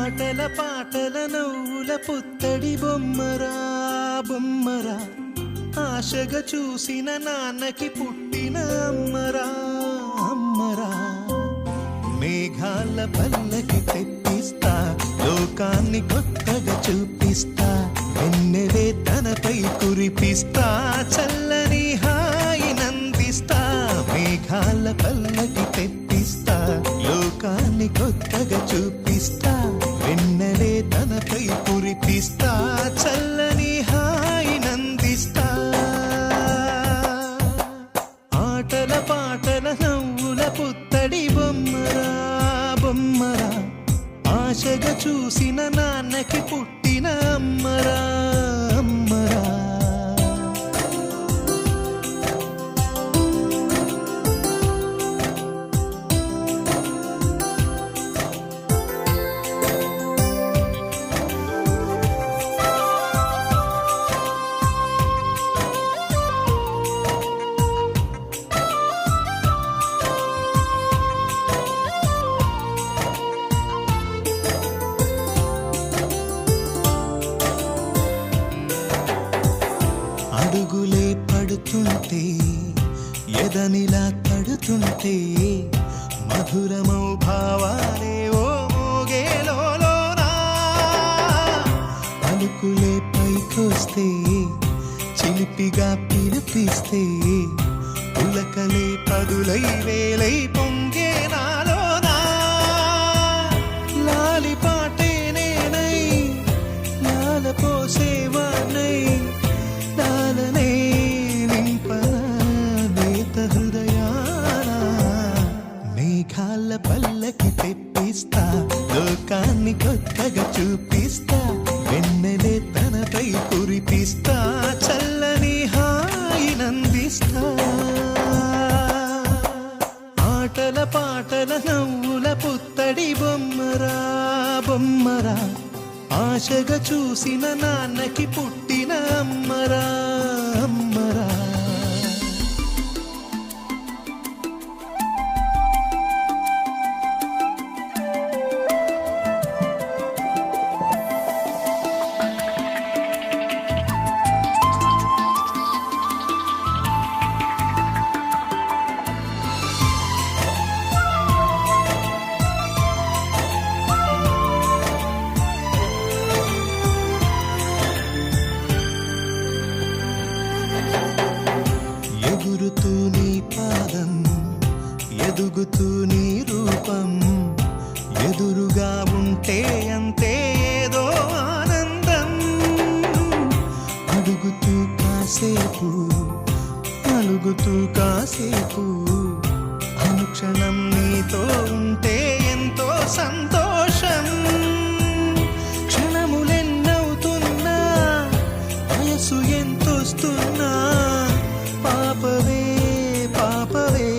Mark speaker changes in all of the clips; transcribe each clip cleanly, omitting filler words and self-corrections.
Speaker 1: ఆటల పాటల నవ్వుల పుత్తడి బొమ్మరా బొమ్మరా, ఆశగా చూసిన నాన్నకి పుట్టిన అమ్మరా అమ్మరా. మేఘాల పల్లకి తెప్పిస్తా, లోకాన్ని కొత్తగా చూపిస్తా, వెన్నెలే తనపై కురిపిస్తా, చల్లని హాయి నందిస్తా. మేఘాల పల్లకి తెప్పిస్తా, లోకాన్ని కొత్తగా చూపిస్తా, వెన్నెలే తనపై కురిపిస్తా, చల్లని హాయి నందిస్తా. ఆటల పాటల నవ్వుల పుత్తడి బొమ్మరా బొమ్మరా, ఆశగా చూసిన నాన్నకి పుట్టిన అమ్మరా అమ్మరా. అడుగులే పడుతుంటే ఎదనిలా తడుతుంటే, మధురమౌ భావాలే ఓ మోగేలోనా. పలుకులే పైకొస్తే చిలిపిగా పిలిపిస్తే, పులకలే పదులై వేలై పొంగే నాలోనా. లాలి పాటే నేనై లాల పోసేవానై, లాలనే నింపనా నేత హృదయాన. మేఘాల పల్లకి తెప్పిస్తా, లోకాన్ని కొత్తగా చూపిస్తా, వెన్నెలే తనపై కురిపిస్తా, చల్లని హాయి నందిస్తా. ఆటల పాటల నవ్వుల పుత్తడి బొమ్మరా బొమ్మరా, ఆశగా చూసిన నాన్నకి పుట్టిన అమ్మరా అమ్మరా. ఎగురుతూ నీ పాదం, ఎదుగుతూ నీ రూపం, ఎదురుగా ఉంటే అంతే ఏదో ఆనందం. అడుగుతూ కాసేపు, అలుగుతూ కాసేపు, అనుక్షణం నీతో ఉంటే ఎంతో సంతోషం. క్షణములెన్నవుతున్నా, వయసు ఎంతొస్తున్నా, పాపవే పాపవే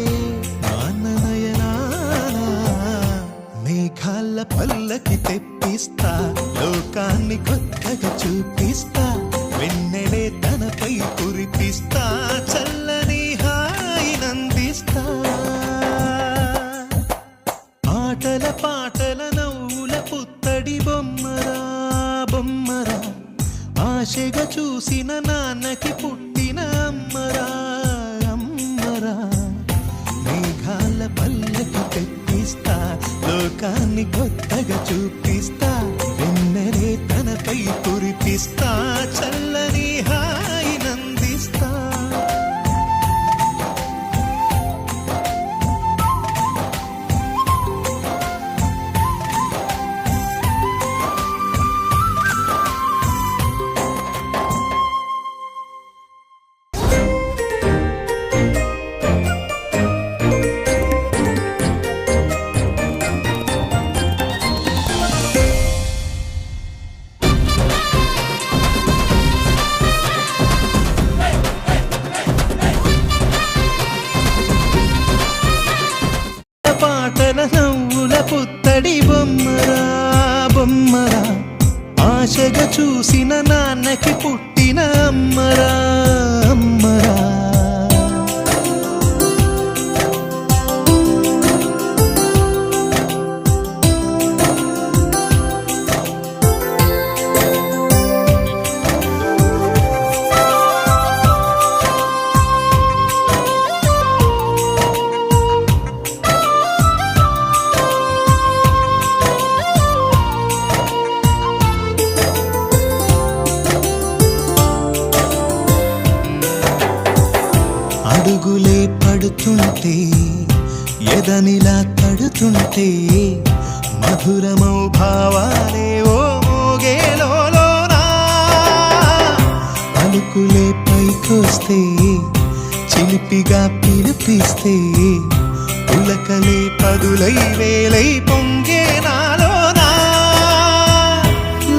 Speaker 1: నాన్న నయనానా. మేఘాల పల్లకి తెప్పిస్తా, లోకాన్ని కొత్తగా చూపిస్తా, వెన్నెలే తనపై కురిపిస్తా, చల్లని హాయి నందిస్తా. ఆటల పాటల నవ్వుల పుత్తడి బొమ్మరా బొమ్మరా, ఆశగా చూసిన నాన్నకి పుట్టిన అమ్మరా అమ్మరా. మేఘాల పల్లకి తెప్పిస్తా, లోకాన్ని కొత్తగా చూపిస్తా, వెన్నెలే తనపై కురిపిస్తా, చల్లని హాయి నందిస్తా. పాటల నవ్వుల పుత్తడి బొమ్మరా బొమ్మరా, ఆశగా చూసిన నాన్నకి పుట్టిన అమ్మరా అమ్మరా. పాడుతుంటే ఎదనిలా తడుతుంటే మధురమౌ భావాలే ఓ మోగేలోనా పలుకులే పైకొస్తే చిలిపిగా పిలిపిస్తే పులకలే పదులై వేలై పొంగే నాలోనా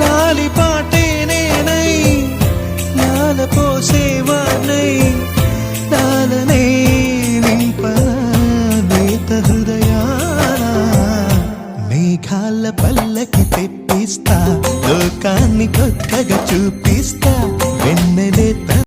Speaker 1: లాలి పాటే నేనై లాల పోసేవాణ్ణై లాలనే నింపనా నేత హృదయాన మేఘాల పల్లకి తెప్పిస్తా లోకాన్ని కొత్తగా చూపిస్తా వెన్నెలే